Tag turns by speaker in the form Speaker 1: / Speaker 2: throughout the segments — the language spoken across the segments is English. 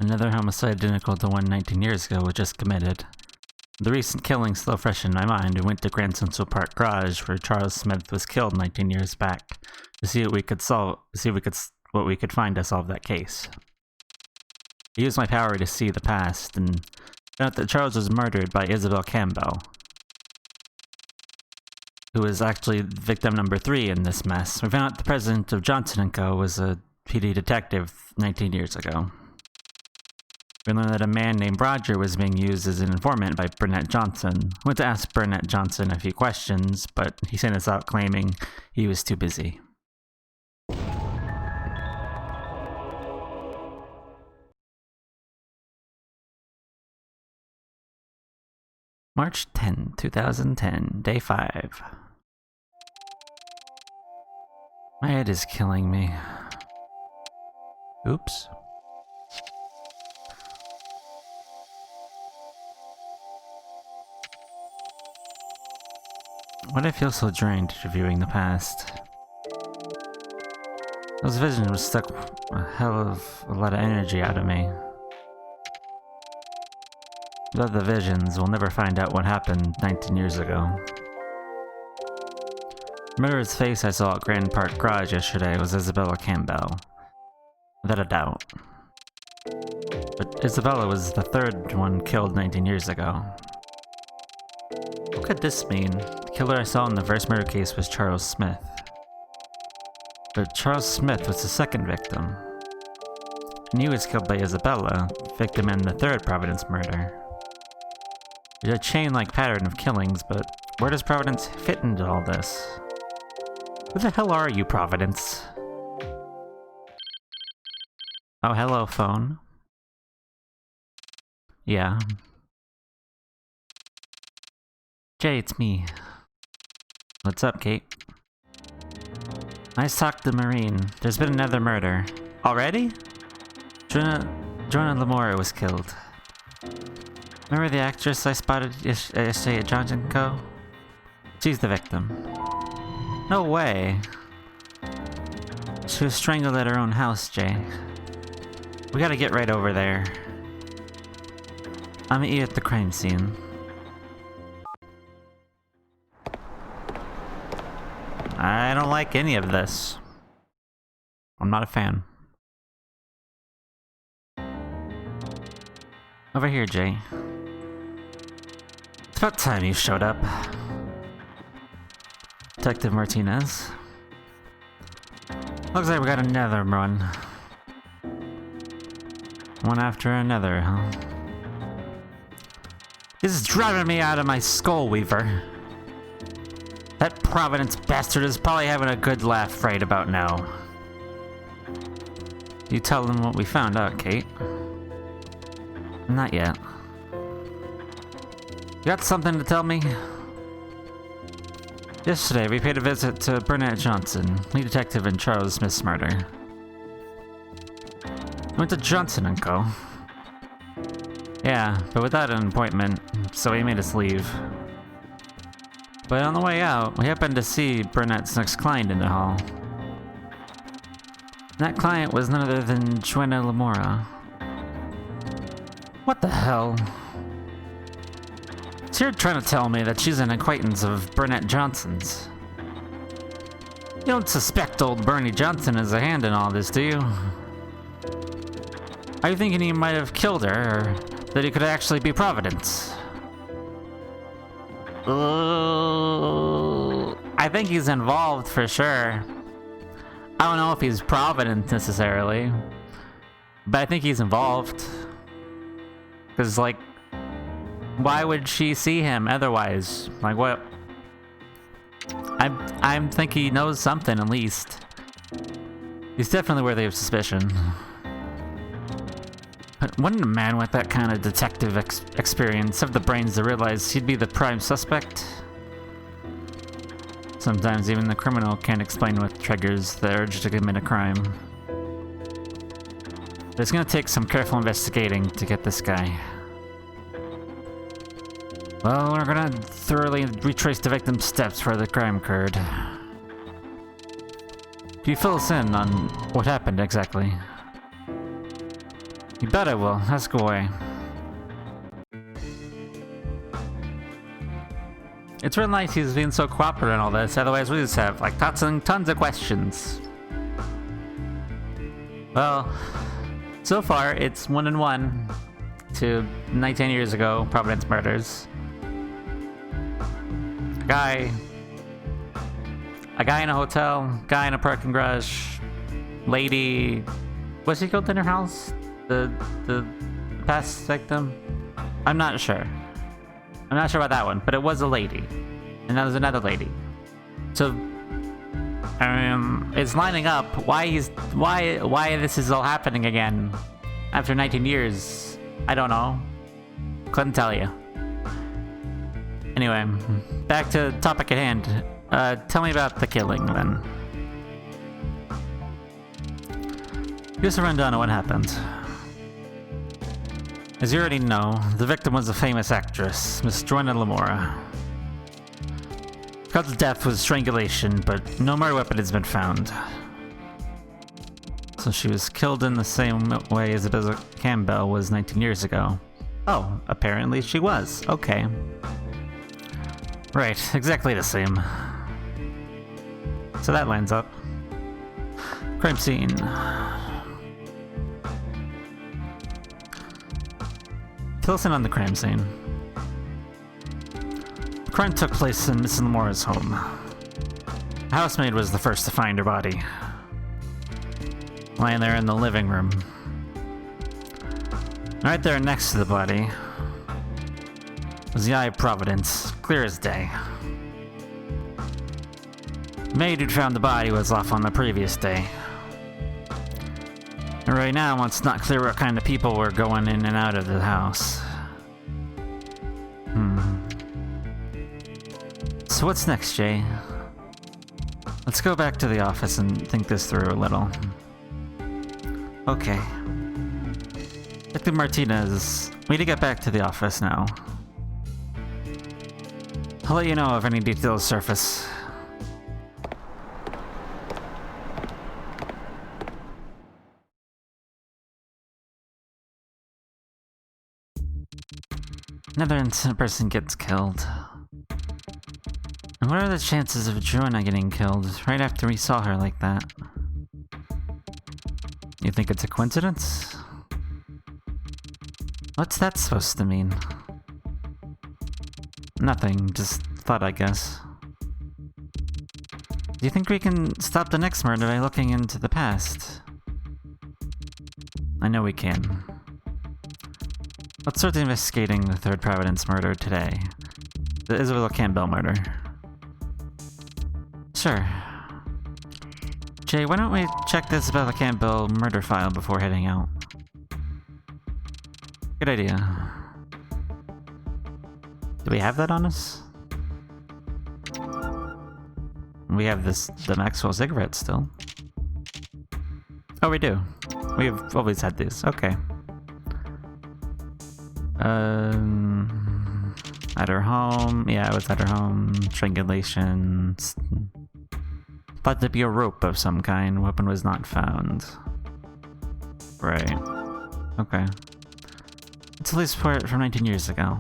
Speaker 1: Another homicide identical to one 19 years ago was just committed. The recent killing still fresh in my mind. We went to Grand Central Park Garage where Charles Smith was killed 19 years back to see what we could find to solve that case. I used my power to see the past and found out that Charles was murdered by Isabel Campbell, who was actually victim number 3 in this mess. We found out the president of Johnson & Co. was a PD detective 19 years ago. We learned that a man named Roger was being used as an informant by Burnett Johnson. I went to ask Burnett Johnson a few questions, but he sent us out claiming he was too busy. March 10, 2010, Day 5. My head is killing me. Oops. Why do I feel so drained reviewing the past? Those visions stuck a hell of a lot of energy out of me. Without the visions, we'll never find out what happened 19 years ago. The murderer's face I saw at Grand Park Garage yesterday was Isabella Campbell. Without a doubt. But Isabella was the third one killed 19 years ago. What could this mean? The killer I saw in the first murder case was Charles Smith. But Charles Smith was the second victim. And he was killed by Isabella, victim in the third Providence murder. There's a chain-like pattern of killings, but where does Providence fit into all this? Who the hell are you, Providence? Oh, hello, phone. Yeah. Jay, it's me. What's up, Kate? Nice talk to Marine. There's been another murder. Already? Joanna Lamora was killed. Remember the actress I spotted yesterday at Johnson & Co.? She's the victim. No way. She was strangled at her own house, Jay. We gotta get right over there. I'll meet you at the crime scene. I don't like any of this. I'm not a fan. Over here, Jay. It's about time you showed up. Detective Martinez. Looks like we got another run. One after another, huh? This is driving me out of my skull, Weaver. That Providence bastard is probably having a good laugh right about now. You tell them what we found out, Kate? Not yet. You got something to tell me? Yesterday, we paid a visit to Burnett Johnson, lead detective in Charles Smith's murder. We went to Johnson & Co. Yeah, but without an appointment, so he made us leave. But on the way out, we happened to see Burnett's next client in the hall. That client was none other than Joanna Lamora. What the hell? So you're trying to tell me that she's an acquaintance of Burnett Johnson's? You don't suspect old Bernie Johnson has a hand in all this, do you? Are you thinking he might have killed her, or that he could actually be Providence? I think he's involved for sure. I don't know if he's Providence necessarily, but I think he's involved. Because, like, why would she see him otherwise? Like, what? I think he knows something at least. He's definitely worthy of suspicion. But wouldn't a man with that kind of detective experience have the brains to realize he'd be the prime suspect? Sometimes even the criminal can't explain what triggers the urge to commit a crime. But it's gonna take some careful investigating to get this guy. Well, we're gonna thoroughly retrace the victim's steps where the crime occurred. Can you fill us in on what happened exactly? You bet I will. Let's go away. It's real nice he's being so cooperative and all this, otherwise we just have like tons of questions. Well, so far it's 1-1 to 19 years ago, Providence murders. A guy in a hotel, guy in a parking garage, lady, was he killed in her house? The past victim? I'm not sure. I'm not sure about that one, but it was a lady. And that was another lady. So it's lining up why this is all happening again after 19 years. I don't know. Couldn't tell you. Anyway, back to the topic at hand. Tell me about the killing then. Here's a rundown of what happened. As you already know, the victim was a famous actress, Miss Joanna Lamora. The cause of death was strangulation, but no murder weapon has been found. So she was killed in the same way as Isabella Campbell was 19 years ago. Oh, apparently she was. Okay. Right, exactly the same. So that lines up. Crime scene. Fill us in on the crime scene. The crime took place in Miss Lamora's home. The housemaid was the first to find her body, lying there in the living room. Right there next to the body was the eye of Providence, clear as day. The maid who'd found the body was off on the previous day. And right now, it's not clear what kind of people were going in and out of the house. So what's next, Jay? Let's go back to the office and think this through a little. Okay. Detective Martinez, we need to get back to the office now. I'll let you know if any details surface. Another innocent person gets killed. And what are the chances of Joanna getting killed right after we saw her like that? You think it's a coincidence? What's that supposed to mean? Nothing, just thought, I guess. Do you think we can stop the next murder by looking into the past? I know we can. Let's start investigating the third Providence murder today. The Isabella Campbell murder. Sure. Jay, why don't we check the Isabella Campbell murder file before heading out? Good idea. Do we have that on us? We have the Maxwell cigarette still. Oh, we do. We've always had these. Okay. At her home. Yeah, it was at her home. Strangulation. Thought to be a rope of some kind. Weapon was not found. Right. Okay. It's a police report from 19 years ago.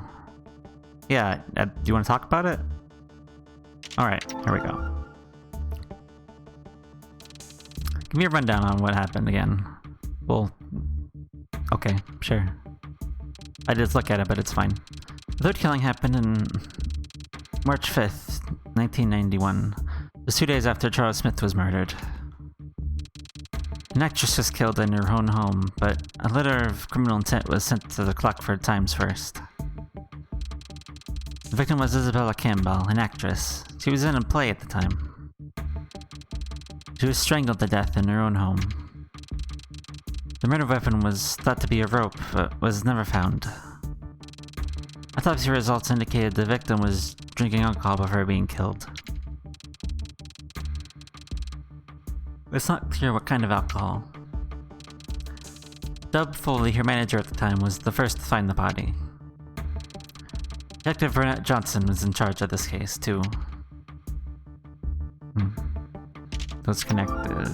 Speaker 1: Yeah, do you want to talk about it? Alright, here we go. Give me a rundown on what happened again. Well, okay, sure. I just look at it, but it's fine. The third killing happened on March 5th, 1991, just 2 days after Charles Smith was murdered. An actress was killed in her own home, but a letter of criminal intent was sent to the Clockford Times first. The victim was Isabella Campbell, an actress. She was in a play at the time. She was strangled to death in her own home. The murder weapon was thought to be a rope, but was never found. Autopsy results indicated the victim was drinking alcohol before being killed. It's not clear what kind of alcohol. Dub Foley, her manager at the time, was the first to find the body. Detective Burnett Johnson was in charge of this case, too. Those connected.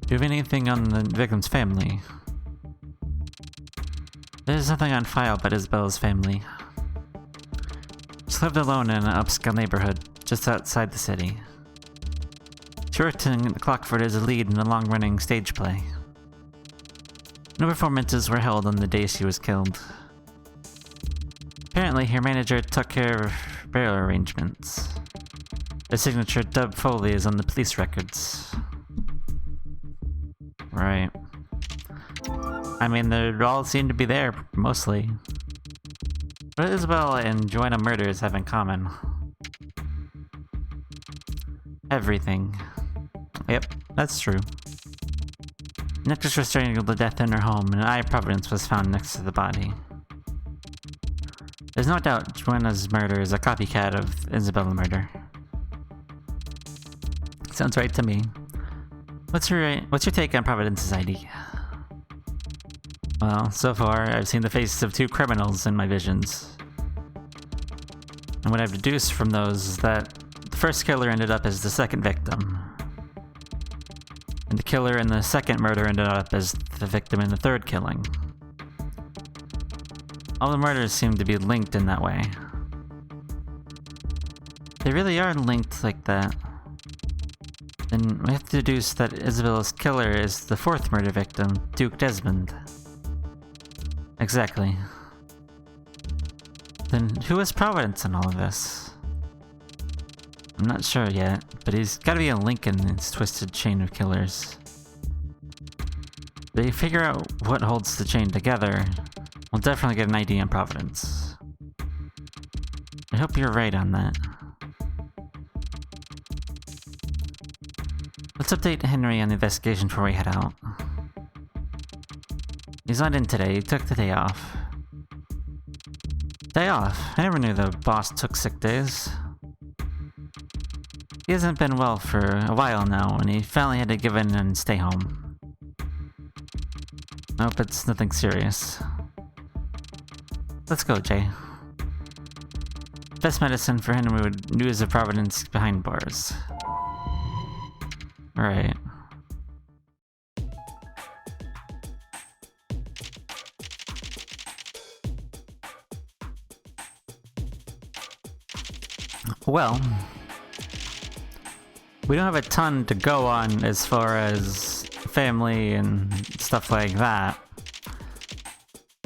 Speaker 1: Do you have anything on the victim's family? There's nothing on file but Isabella's family. She lived alone in an upscale neighborhood just outside the city. She worked in Clockford as a lead in a long-running stage play. No performances were held on the day she was killed. Apparently, her manager took care of burial arrangements. The signature Dub Foley is on the police records. Right. I mean, they all seem to be there, mostly. What do Isabella and Joanna murders have in common? Everything. Yep, that's true. Necklace was strangled to death in her home, and an eye of Providence was found next to the body. There's no doubt Joanna's murder is a copycat of Isabella's murder. Sounds right to me. What's your take on Providence's ID? Well, so far, I've seen the faces of two criminals in my visions. And what I've deduced from those is that the first killer ended up as the second victim. And the killer in the second murder ended up as the victim in the third killing. All the murders seem to be linked in that way. They really are linked like that. Then we have to deduce that Isabella's killer is the fourth murder victim, Duke Desmond. Exactly. Then who is Providence in all of this? I'm not sure yet, but he's gotta be a link in this twisted chain of killers. If they figure out what holds the chain together, we'll definitely get an ID on Providence. I hope you're right on that. Let's update Henry on the investigation before we head out. He's not in today, he took the day off. Day off? I never knew the boss took sick days. He hasn't been well for a while now, and he finally had to give in and stay home. Nope, it's nothing serious. Let's go, Jay. Best medicine for Henry would news of Providence behind bars. Alright. Well, we don't have a ton to go on as far as family and stuff like that.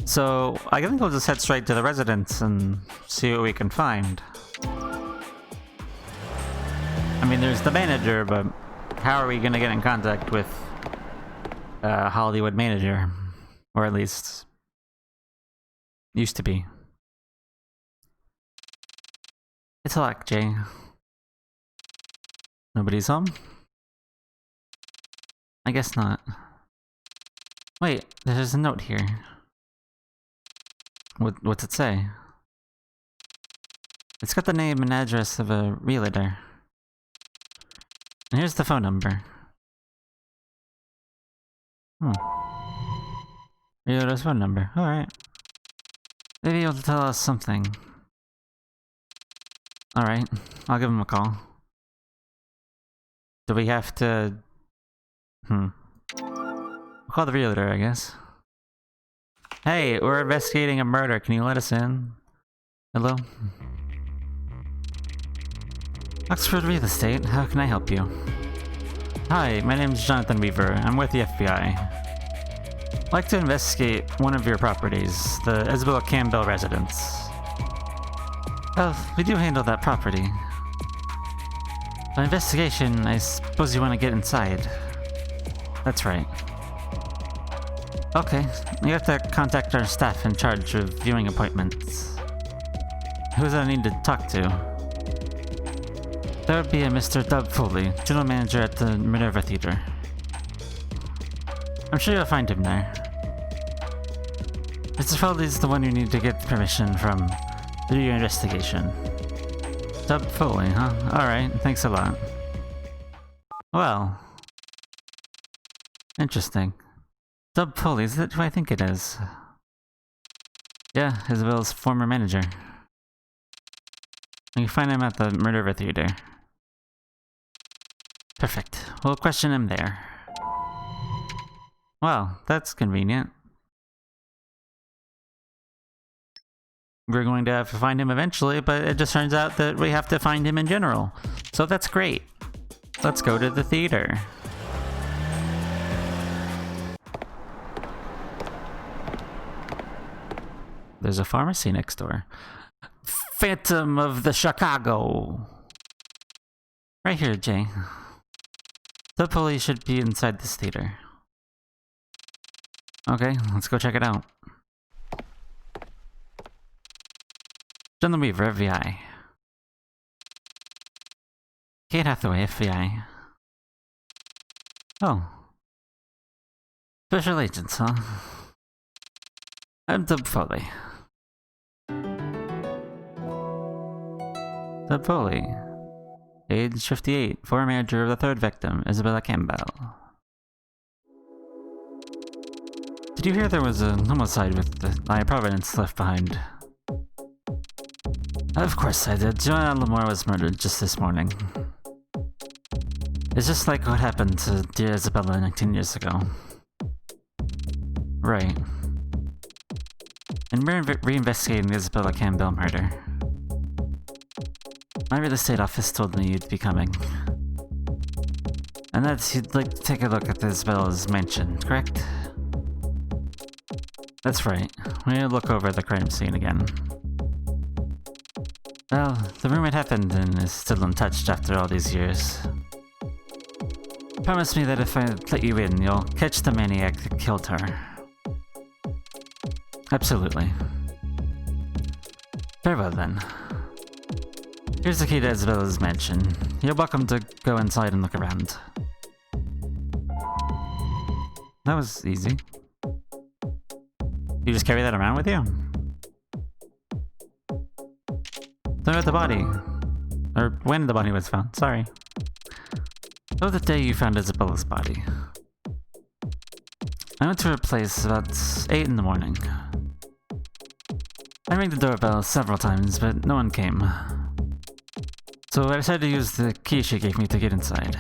Speaker 1: So I think we'll just head straight to the residence and see what we can find. I mean, there's the manager, but how are we gonna get in contact with a Hollywood manager? Or at least used to be. It's a lock, Jay. Nobody's home? I guess not. Wait, there's a note here. What's it say? It's got the name and address of a realtor. And here's the phone number. Realtor's phone number. Alright. Maybe he'll tell us something. Alright, I'll give him a call. Do we have to... We'll call the realtor, I guess. Hey, we're investigating a murder. Can you let us in? Hello? Oxford Real Estate, how can I help you? Hi, my name is Jonathan Weaver. I'm with the FBI. I'd like to investigate one of your properties, the Isabella Campbell residence. Well, we do handle that property. By investigation, I suppose you want to get inside. That's right. Okay, you have to contact our staff in charge of viewing appointments. Who does I need to talk to? That would be a Mr. Dub Foley, general manager at the Minerva Theater. I'm sure you'll find him there. Mr. Foley's the one you need to get permission from to do your investigation. Dub Foley, huh? Alright, thanks a lot. Well. Interesting. Dub Foley, is that who I think it is? Yeah, Isabella's former manager. You can find him at the Minerva Theater. Perfect. We'll question him there. Well, that's convenient. We're going to have to find him eventually, but it just turns out that we have to find him in general. So that's great. Let's go to the theater. There's a pharmacy next door. Phantom of the Chicago. Right here, Jay. The police should be inside this theater. Okay, let's go check it out. John the Weaver, FBI. Kate Hathaway, FBI. Oh. Special agents, huh? I'm Dub Foley. Dub Foley. Age 58, former manager of the third victim, Isabella Campbell. Did you hear there was a homicide with the Providence left behind? Of course I did. Joanna Lamore was murdered just this morning. It's just like what happened to dear Isabella 19 years ago. Right. And we're reinvestigating the Isabella Campbell murder. My real estate office told me you'd be coming. And that you'd like to take a look at Isabella's mansion, correct? That's right. We'll look over the crime scene again. Well, the rumor happened and is still untouched after all these years. Promise me that if I let you in, you'll catch the maniac that killed her. Absolutely. Very well then. Here's the key to Isabella's mansion. You're welcome to go inside and look around. That was easy. You just carry that around with you? Tell me about the body. Or when the body was found, sorry. Oh, the day you found Isabella's body. I went to her place about 8 in the morning. I rang the doorbell several times, but no one came. So I decided to use the key she gave me to get inside.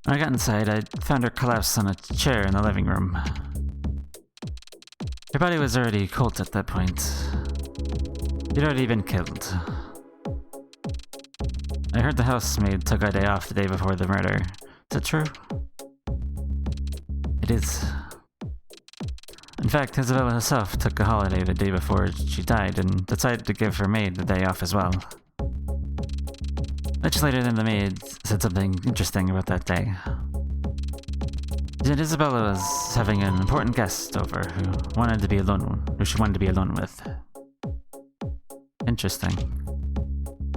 Speaker 1: When I got inside, I found her collapsed on a chair in the living room. Her body was already cold at that point. She'd already been killed. I heard the housemaid took a day off the day before the murder. Is it true? It is. In fact, Isabella herself took a holiday the day before she died and decided to give her maid the day off as well. Much later than the maid said something interesting about that day. She said Isabella was having an important guest over who she wanted to be alone with. Interesting.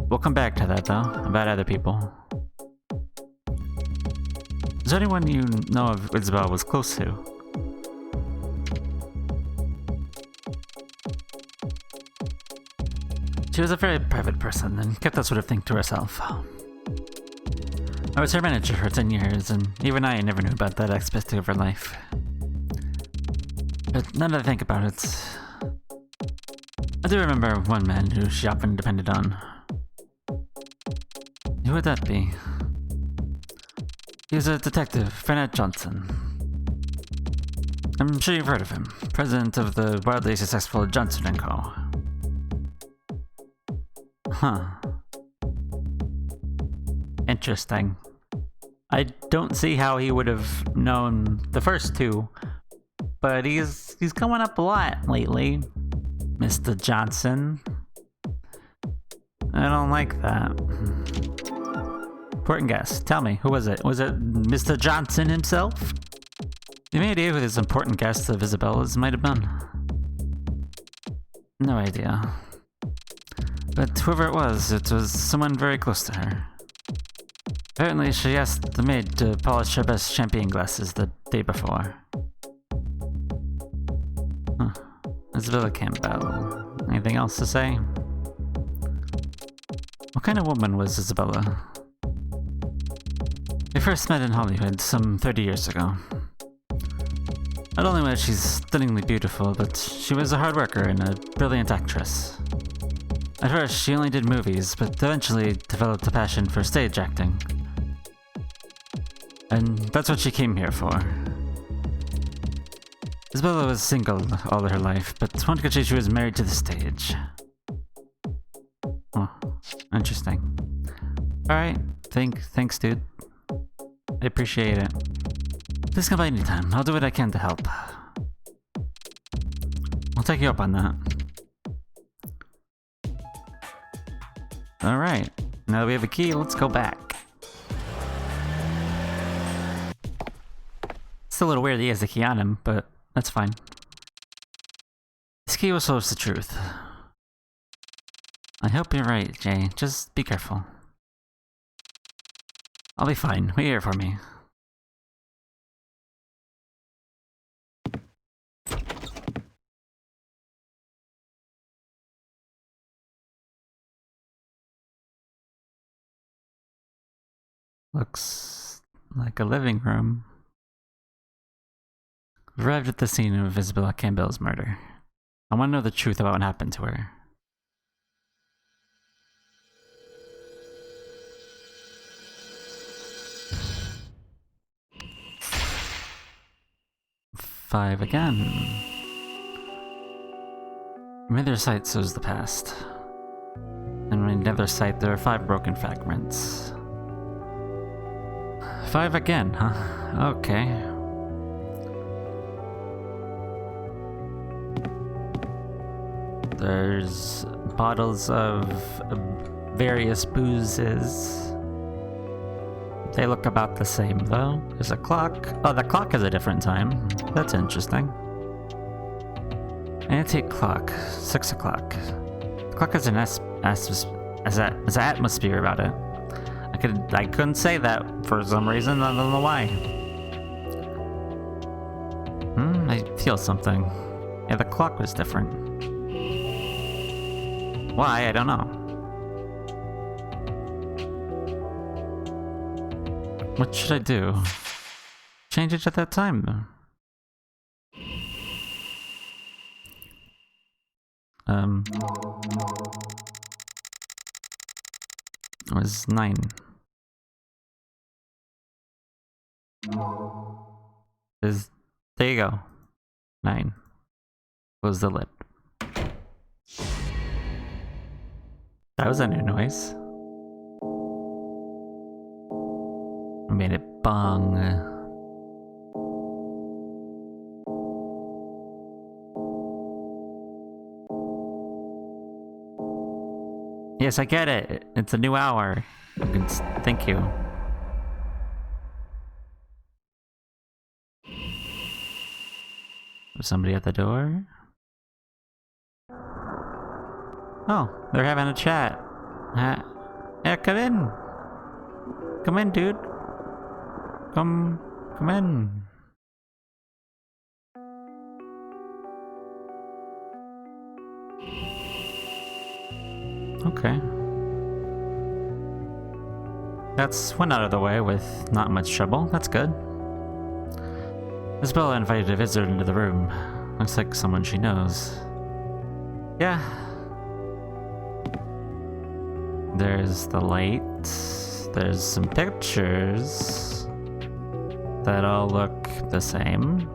Speaker 1: We'll come back to that though, about other people. Is there anyone you know of Isabella was close to? She was a very private person and kept that sort of thing to herself. I was her manager for 10 years, and even I never knew about that aspect of her life. But now that I think about it, I do remember one man who she often depended on. Who would that be? He was a detective, Bernard Johnson. I'm sure you've heard of him, president of the wildly successful Johnson & Co. Huh. Interesting. I don't see how he would have known the first two, but he's coming up a lot lately, Mr. Johnson. I don't like that. Important guess. Tell me, who was it? Was it Mr. Johnson himself? Do you have any idea who this important guest of Isabella's might have been? No idea. But whoever it was someone very close to her. Apparently, she asked the maid to polish her best champagne glasses the day before. Huh. Isabella Campbell. Anything else to say? What kind of woman was Isabella? We first met in Hollywood some 30 years ago. Not only was she stunningly beautiful, but she was a hard worker and a brilliant actress. At first, she only did movies, but eventually developed a passion for stage acting. And that's what she came here for. Isabella was single all her life, but one could say she was married to the stage. Oh, interesting. Alright, thanks dude. I appreciate it. Please come by anytime. I'll do what I can to help. I'll take you up on that. Alright, now that we have a key, let's go back. It's a little weird he has a key on him, but that's fine. This key will show us the truth. I hope you're right, Jay. Just be careful. I'll be fine. Wait here for me. Looks like a living room. We've arrived at the scene of Isabella Campbell's murder. I want to know the truth about what happened to her. Five again. My other sight shows the past. And on the other side, there are 5 broken fragments. 5 again, huh? Okay. There's bottles of various boozes. They look about the same, though. There's a clock. Oh, the clock has a different time. That's interesting. Antique clock. 6 o'clock. The clock has an atmosphere about it. I couldn't say that for some reason. I don't know why. I feel something. Yeah, the clock was different. Why? I don't know. What should I do? Change it at that time, though. It was 9. There you go. 9. Close the lid. That was a new noise. I made it bong. Yes, I get it. It's a new hour. Thank you. There's somebody at the door. Oh, they're having a chat. Yeah, come in. Come in, dude. Come in. Okay. That's one out of the way with not much trouble. That's good. Isabella invited a visitor into the room. Looks like someone she knows. Yeah. There's the light. There's some pictures that all look the same.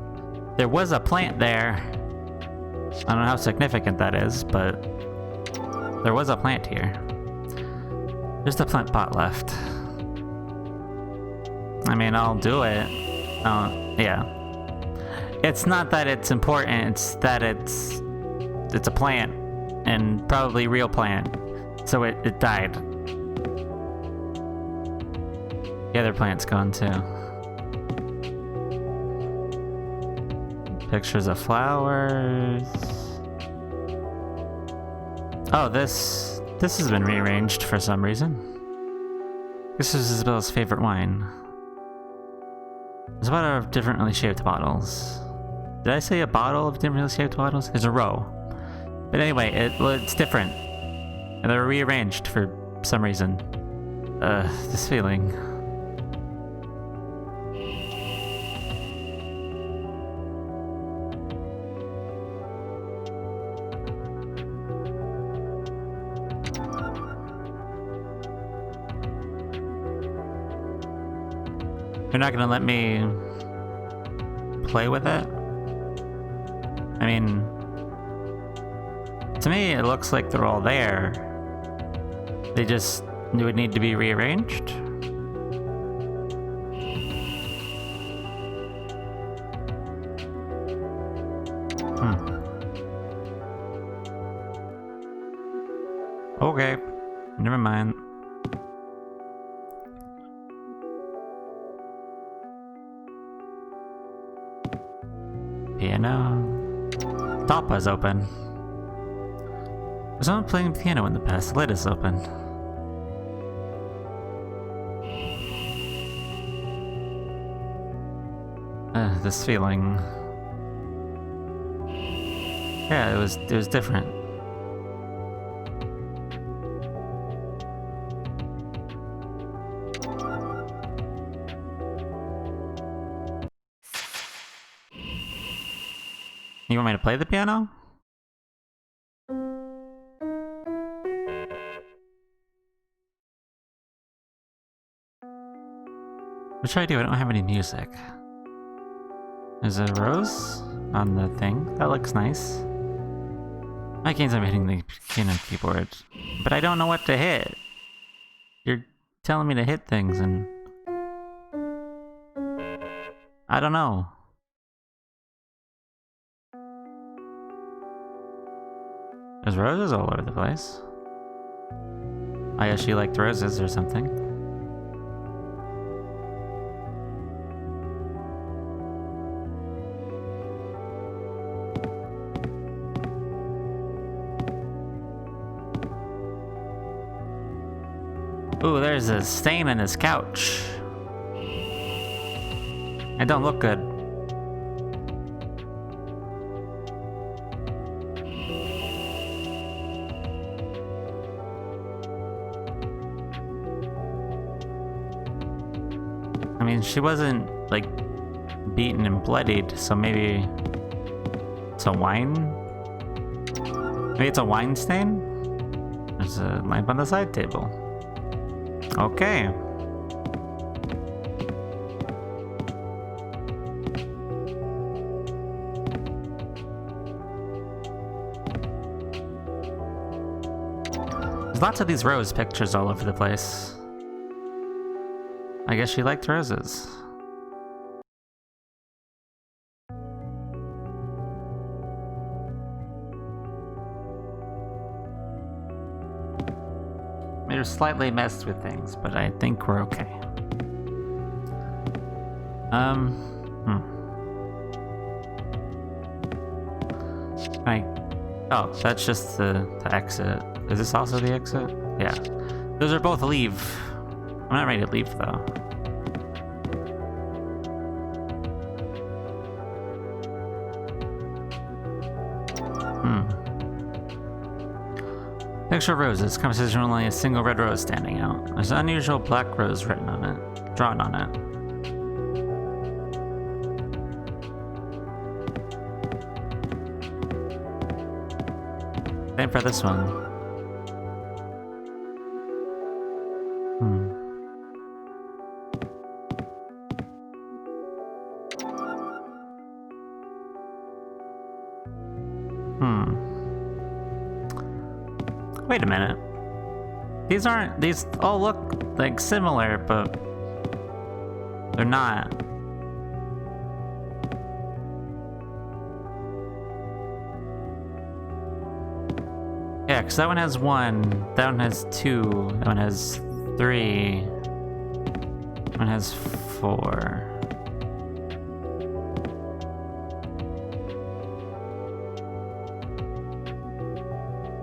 Speaker 1: There was a plant there. I don't know how significant that is, but there was a plant here. There's the plant pot left. I mean, I'll do it. Yeah. It's not that it's important, it's that it's a plant. And probably real plant. So it died. The other plant's gone too. Pictures of flowers. Oh, this has been rearranged for some reason. This is Isabella's favorite wine. There's a lot of differently shaped bottles. Did I say a bottle of differently shaped bottles? There's a row. But anyway, it's different. And they're rearranged for some reason. This feeling. You're not gonna let me play with it? I mean, to me, it looks like they're all there. They would need to be rearranged. Okay, never mind. Piano. Top was open. Was someone playing piano in the past? The lid is open. This feeling. Yeah, it was different. You want me to play the piano? What should I do? I don't have any music. There's a rose on the thing. That looks nice. I can't stop hitting the piano keyboard. But I don't know what to hit. You're telling me to hit things and... I don't know. There's roses all over the place. I guess she liked roses or something. Ooh, there's a stain in this couch. It don't look good. I mean, she wasn't, like, beaten and bloodied, so maybe it's a wine? Maybe it's a wine stain? There's a lamp on the side table. Okay. There's lots of these rose pictures all over the place. I guess she liked roses. They're slightly messed with things, but I think we're okay. Oh, that's just the exit. Is this also the exit? Yeah. Those are both leave. I'm not ready to leave, though. Picture of roses. Composition with only a single red rose standing out. There's an unusual black rose written on it. Drawn on it. Same for this one. Wait a minute. These all look like similar, but they're not. Yeah, because that one has 1, that one has 2, that one has 3, that one has 4.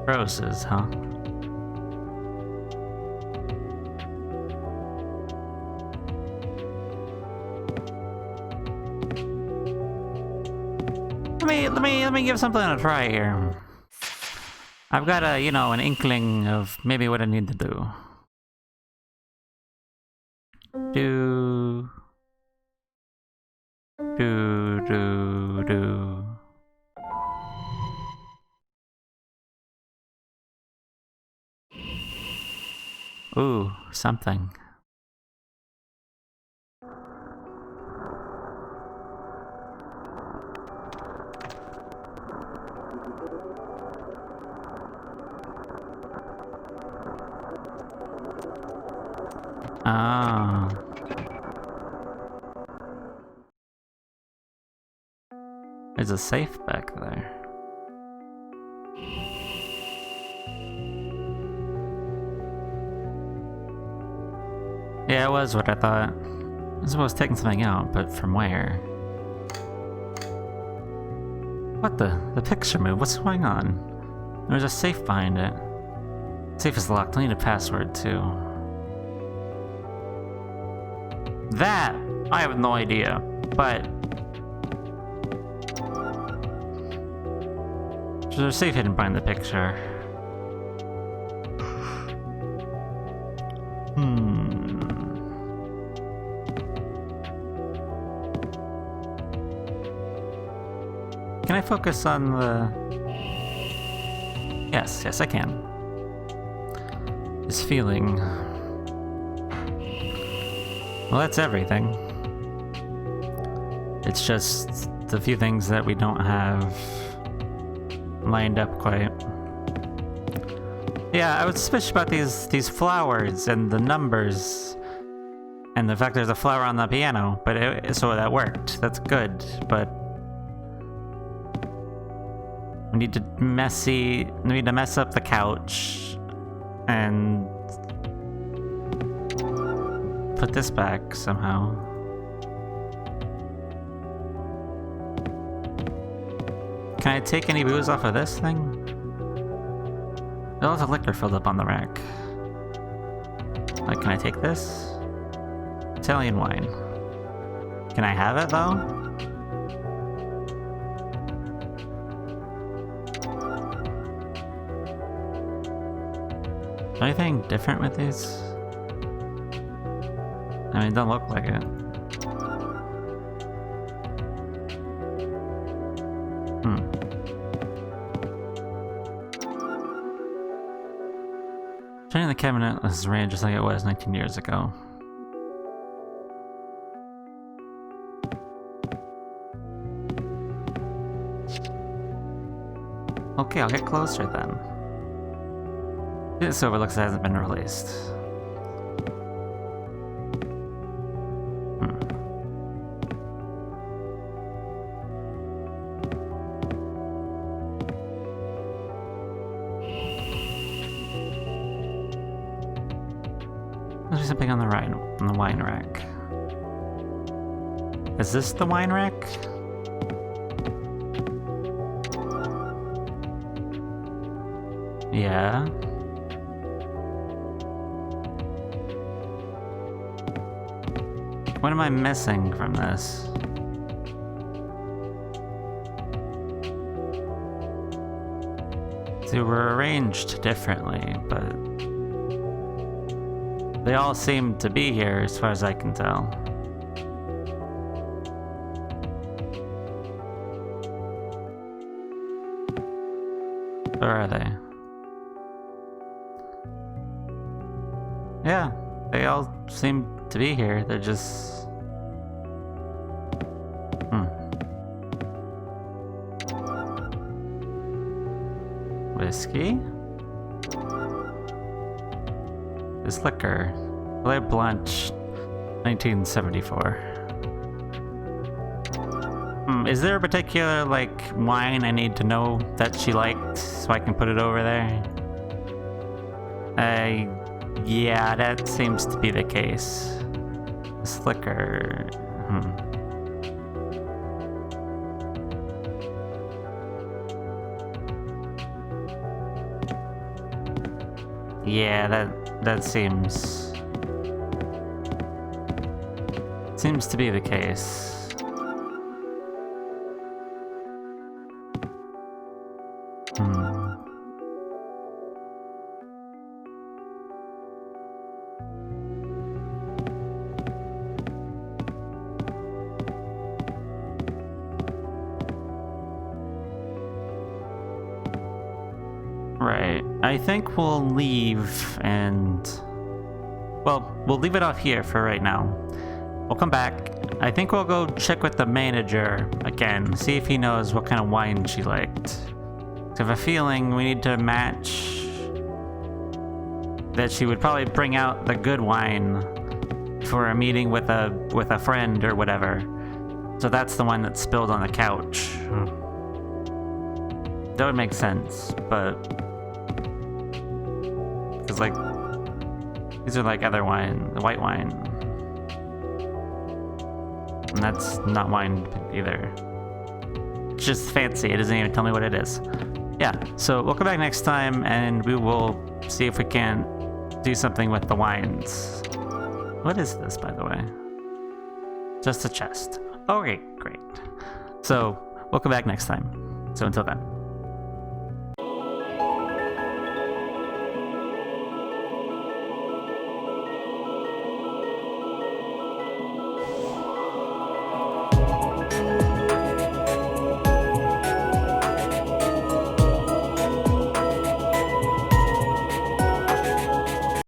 Speaker 1: Roses, huh? Let me give something a try here. I've got a, you know, an inkling of maybe what I need to do. Do. Ooh, something. Ah. There's a safe back there. Yeah, it was what I thought. I was supposed to take something out, but from where? What the picture moved? What's going on? There's a safe behind it. Safe is locked. I need a password too. That I have no idea, but there's a safe hidden behind the picture. Can I focus on the... Yes, I can. This feeling... Well, that's everything. It's just the few things that we don't have lined up quite. Yeah, I was suspicious about these flowers and the numbers and the fact there's a flower on the piano, but so that worked. That's good, but we need to mess up the couch and put this back somehow. Can I take any booze off of this thing? There's lots of liquor filled up on the rack. Like, can I take this? Italian wine. Can I have it though? Anything different with these? I mean, it don't look like it. Turning the cabinet is arranged just like it was 19 years ago. Okay, I'll get closer then. This overlooks it hasn't been released. There's something on the wine rack. Is this the wine rack? Yeah. What am I missing from this? They were arranged differently, but they all seem to be here as far as I can tell. Where are they? Yeah, they all seem to be here. They're just... Whiskey? This liquor. Le Blanche, 1974. Is there a particular, like, wine I need to know that she liked so I can put it over there? Yeah, that seems to be the case. This liquor... Yeah, that seems to be the case. Right. I think we'll leave and... Well, we'll leave it off here for right now. We'll come back. I think we'll go check with the manager again, see if he knows what kind of wine she liked. I have a feeling we need to match that she would probably bring out the good wine for a meeting with a friend or whatever. So that's the one that's spilled on the couch. That would make sense, but because like these are like other wine, the white wine, and that's not wine either. It's just fancy. It doesn't even tell me what it is. Yeah. So we'll come back next time, and we will see if we can do something with the wines. What is this, by the way? Just a chest. Okay, great. So we'll come back next time. So until then.